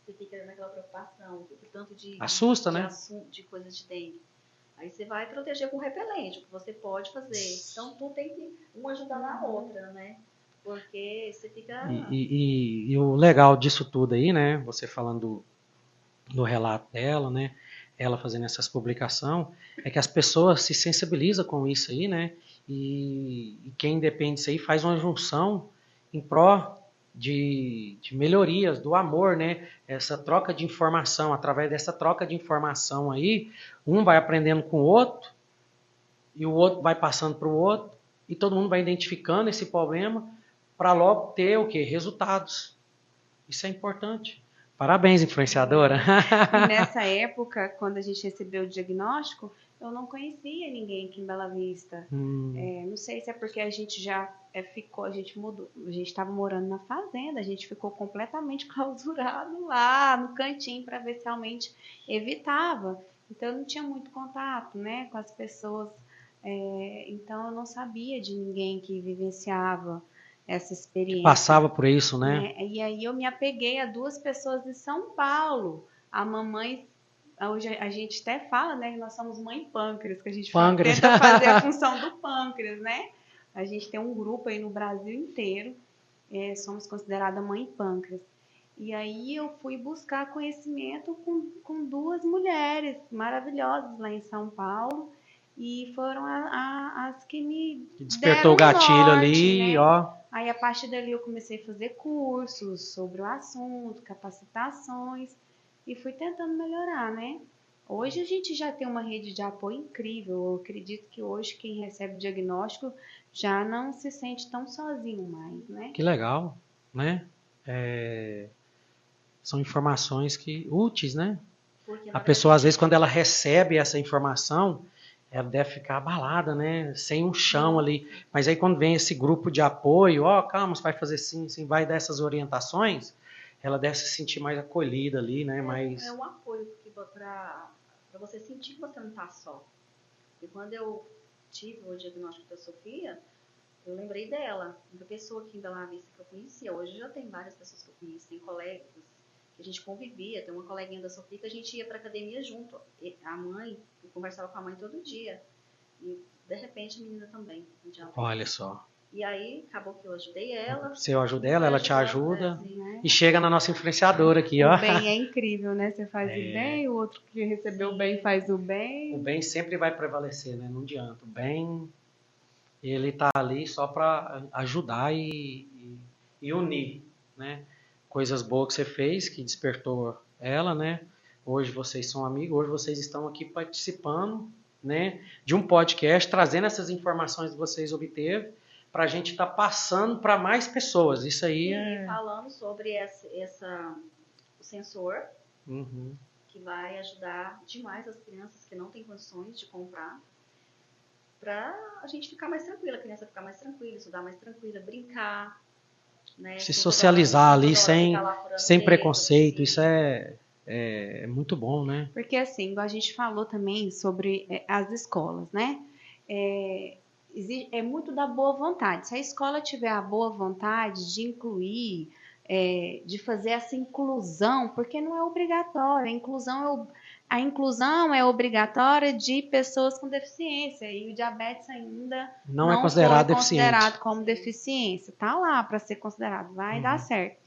S2: Você fica naquela preocupação, tanto de...
S1: Assusta, né?
S2: De coisas de dengue. Aí você vai proteger com repelente, o que você pode fazer. Então, tu tem que uma ajudar na outra, né? Porque você fica...
S1: E o legal disso tudo aí, né? Você falando do relato dela, né? Ela fazendo essas publicações, é que as pessoas se sensibilizam com isso aí, né? E quem depende disso aí faz uma junção em pró de melhorias, do amor, né? Essa troca de informação, através dessa troca de informação aí, um vai aprendendo com o outro, e o outro vai passando para o outro, e todo mundo vai identificando esse problema para logo ter o quê? Resultados. Isso é importante. Parabéns, influenciadora.
S3: E nessa época, quando a gente recebeu o diagnóstico, eu não conhecia ninguém aqui em Bela Vista. Não sei se é porque a gente já ficou, a gente mudou, a gente estava morando na fazenda, a gente ficou completamente clausurado lá no cantinho para ver se realmente evitava. Então eu não tinha muito contato, né, com as pessoas. Então eu não sabia de ninguém que vivenciava essa experiência.
S1: Que passava por isso, né?
S3: E aí eu me apeguei a 2 pessoas de São Paulo. A mamãe, hoje a gente até fala, né, que nós somos mãe pâncreas, que a gente tenta fazer a função do pâncreas, né? A gente tem um grupo aí no Brasil inteiro, somos considerada mãe pâncreas. E aí eu fui buscar conhecimento com duas mulheres maravilhosas lá em São Paulo. E foram as que me
S1: Despertou
S3: deram
S1: o gatilho
S3: norte,
S1: ali,
S3: né?
S1: ó.
S3: Aí, a partir dali, eu comecei a fazer cursos sobre o assunto, capacitações, e fui tentando melhorar, né? Hoje a gente já tem uma rede de apoio incrível. Eu acredito que hoje quem recebe diagnóstico já não se sente tão sozinho mais, né?
S1: Que legal, né? São informações úteis, né?
S2: Porque,
S1: A
S2: na
S1: pessoa, às
S2: verdade,
S1: vezes, quando ela recebe essa informação, ela deve ficar abalada, né? Sem um chão ali. Mas aí quando vem esse grupo de apoio, ó, calma, você vai fazer assim, assim, vai dar essas orientações, ela deve se sentir mais acolhida ali, né?
S2: é um apoio para você sentir que você não está só. E quando eu tive o diagnóstico da Sofia, eu lembrei dela, uma pessoa aqui em Bela Vista que eu conhecia. Hoje já tem várias pessoas que eu conheço, tem colegas que a gente convivia. Tem uma coleguinha da Sofia que a gente ia para academia junto. E a mãe, eu conversava com a mãe todo dia. E de repente a menina também.
S1: Olha só.
S2: E aí acabou que eu ajudei ela.
S1: Se eu ajudo ela te ajuda.
S3: Né?
S1: E chega na nossa influenciadora aqui, ó.
S3: O bem é incrível, né? Você faz o bem, o outro que recebeu o bem faz o bem.
S1: O bem sempre vai prevalecer, né? Não adianta. O bem, ele tá ali só para ajudar e unir, né? Coisas boas que você fez, que despertou ela, né? Hoje vocês são amigos, hoje vocês estão aqui participando, né? De um podcast, trazendo essas informações que vocês obteve, para a gente estar passando para mais pessoas. Isso aí
S2: E falando sobre o sensor, que vai ajudar demais as crianças que não têm condições de comprar, para a gente ficar mais tranquila, a criança ficar mais tranquila, estudar mais tranquila, brincar, né?
S1: Se socializar ali sem preconceito,
S2: assim.
S1: isso é muito bom, né?
S3: Porque assim, igual a gente falou também sobre as escolas, né? É muito da boa vontade. Se a escola tiver a boa vontade de incluir, de fazer essa inclusão, porque não é obrigatório, a inclusão é obrigatória de pessoas com deficiência, e o diabetes ainda
S1: Não é
S3: foi
S1: considerado
S3: considerado
S1: deficiente.
S3: como deficiência. Tá lá para ser considerado, vai dar certo.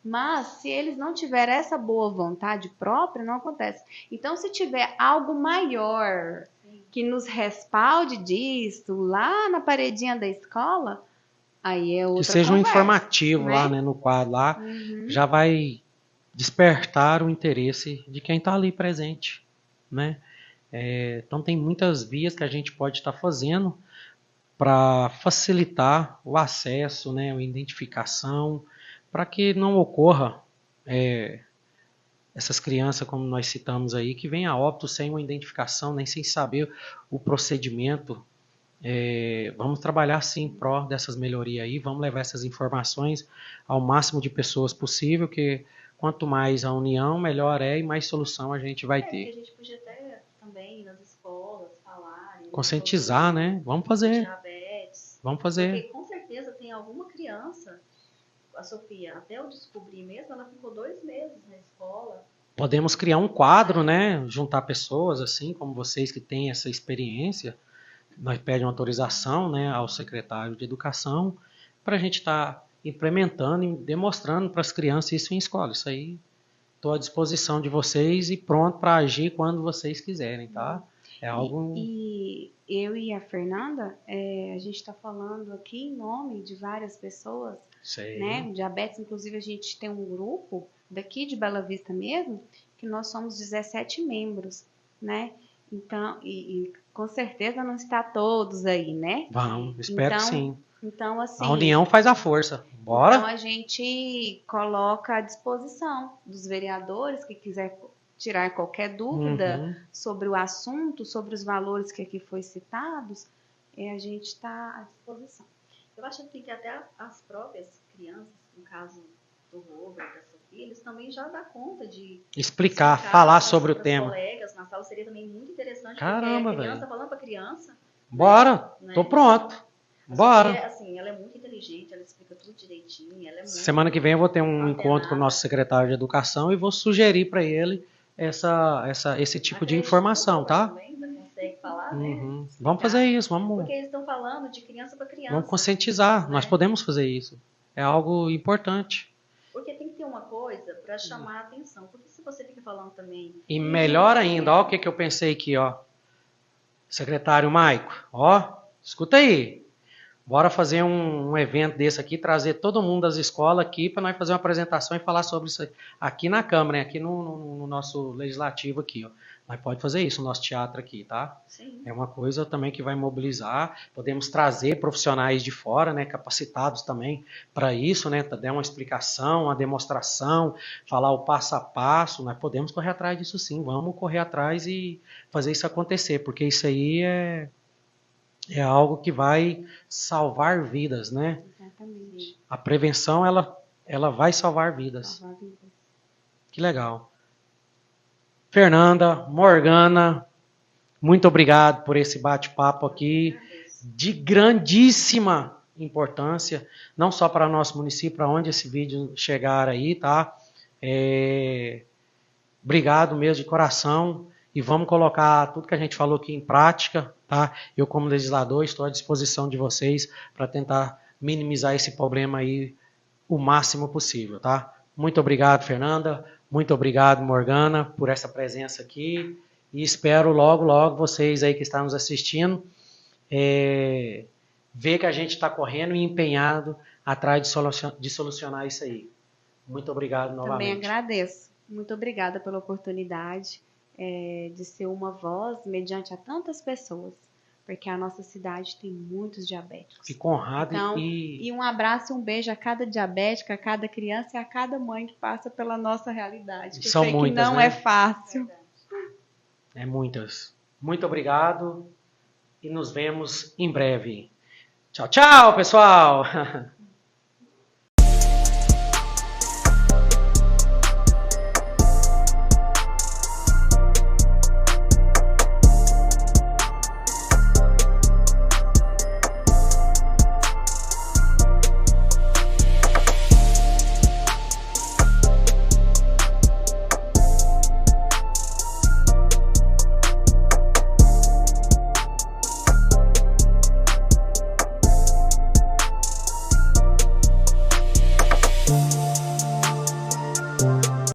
S3: Mas se eles não tiverem essa boa vontade própria, não acontece. Então, se tiver algo maior que nos respalde disso lá na paredinha da escola, aí é outra
S1: Que seja um
S3: conversa,
S1: informativo,
S3: né?
S1: lá, né, no quadro lá, já vai despertar o interesse de quem está ali presente, né? Então tem muitas vias que a gente pode estar fazendo para facilitar o acesso, né, a identificação, para que não ocorra essas crianças, como nós citamos aí, que vêm a óbito sem uma identificação, nem sem saber o procedimento. Vamos trabalhar sim em prol dessas melhorias aí, vamos levar essas informações ao máximo de pessoas possível, que quanto mais a união, melhor e mais solução a gente vai ter.
S2: Que a gente podia até também nas escolas falar,
S1: conscientizar, né? Vamos fazer.
S2: Diabetes.
S1: Vamos fazer.
S2: Porque com certeza tem alguma criança, a Sofia, até eu descobrir mesmo, ela ficou 2 meses na escola.
S1: Podemos criar um quadro, né? Juntar pessoas assim, como vocês que têm essa experiência. Nós pedimos uma autorização, né, ao secretário de Educação para a gente estar implementando e demonstrando para as crianças isso em escola. Isso aí, estou à disposição de vocês e pronto para agir quando vocês quiserem, tá? É algo...
S3: E eu e a Fernanda, a gente está falando aqui em nome de várias pessoas, né? Diabetes, inclusive a gente tem um grupo daqui de Bela Vista mesmo, que nós somos 17 membros, né? Então, e com certeza não está todos aí, né?
S1: Vamos, espero que sim.
S3: Então, assim...
S1: A união faz a força. Bora?
S3: Então, a gente coloca à disposição dos vereadores que quiser tirar qualquer dúvida sobre o assunto, sobre os valores que aqui foi citados, a gente está à disposição.
S2: Eu acho que até as próprias crianças, no caso do Robert, da Sofia, eles também já dão conta de
S1: explicar falar sobre o tema.
S2: Colegas na sala seria também muito interessante.
S1: Caramba,
S2: porque a criança
S1: velho.
S2: falando para criança.
S1: Bora,
S2: né?
S1: Tô pronto. Bora.
S2: Sofia, assim, ela é muito inteligente, ela explica tudo direitinho. Ela é muito
S1: Semana que vem eu vou ter um encontro com o nosso secretário de Educação e vou sugerir para ele esse tipo de informação, tá?
S2: Também, consegue falar, né?
S1: Vamos fazer isso, vamos.
S2: Porque eles estão falando de criança para criança.
S1: Vamos conscientizar, nós podemos fazer isso. É algo importante.
S2: Porque tem que ter ser uma coisa para chamar a atenção. Porque se você fica falando também...
S1: E melhor ainda, ó o que eu pensei aqui, ó. Secretário Maico, ó, escuta aí. Bora fazer um evento desse aqui, trazer todo mundo das escolas aqui para nós fazer uma apresentação e falar sobre isso aqui na Câmara, aqui no nosso legislativo aqui, ó. Nós pode fazer isso, o nosso teatro aqui, tá?
S2: Sim.
S1: É uma coisa também que vai mobilizar. Podemos trazer profissionais de fora, né, capacitados também para isso, né, dar uma explicação, uma demonstração, falar o passo a passo. Nós podemos correr atrás disso sim, vamos correr atrás e fazer isso acontecer, porque isso aí é algo que vai salvar vidas, né?
S3: Exatamente.
S1: A prevenção, ela vai salvar vidas.
S3: Salvar vidas.
S1: Que legal. Fernanda, Morgana, muito obrigado por esse bate-papo aqui, de grandíssima importância, não só para o nosso município, para onde esse vídeo chegar aí, tá? Obrigado mesmo de coração. E vamos colocar tudo que a gente falou aqui em prática, tá? Eu, como legislador, estou à disposição de vocês para tentar minimizar esse problema aí o máximo possível, tá? Muito obrigado, Fernanda. Muito obrigado, Morgana, por essa presença aqui. E espero logo, logo, vocês aí que estão nos assistindo, ver que a gente está correndo e empenhado atrás de solucionar isso aí. Muito obrigado novamente.
S3: Também agradeço. Muito obrigada pela oportunidade. De ser uma voz mediante a tantas pessoas, porque a nossa cidade tem muitos diabéticos.
S1: Fico honrado.
S3: Então, e um abraço e um beijo a cada diabético, a cada criança e a cada mãe que passa pela nossa realidade. Que
S1: são
S3: eu sei
S1: muitas,
S3: que não
S1: né?
S3: é fácil.
S1: É muitas. Muito obrigado e nos vemos em breve. Tchau, tchau, pessoal!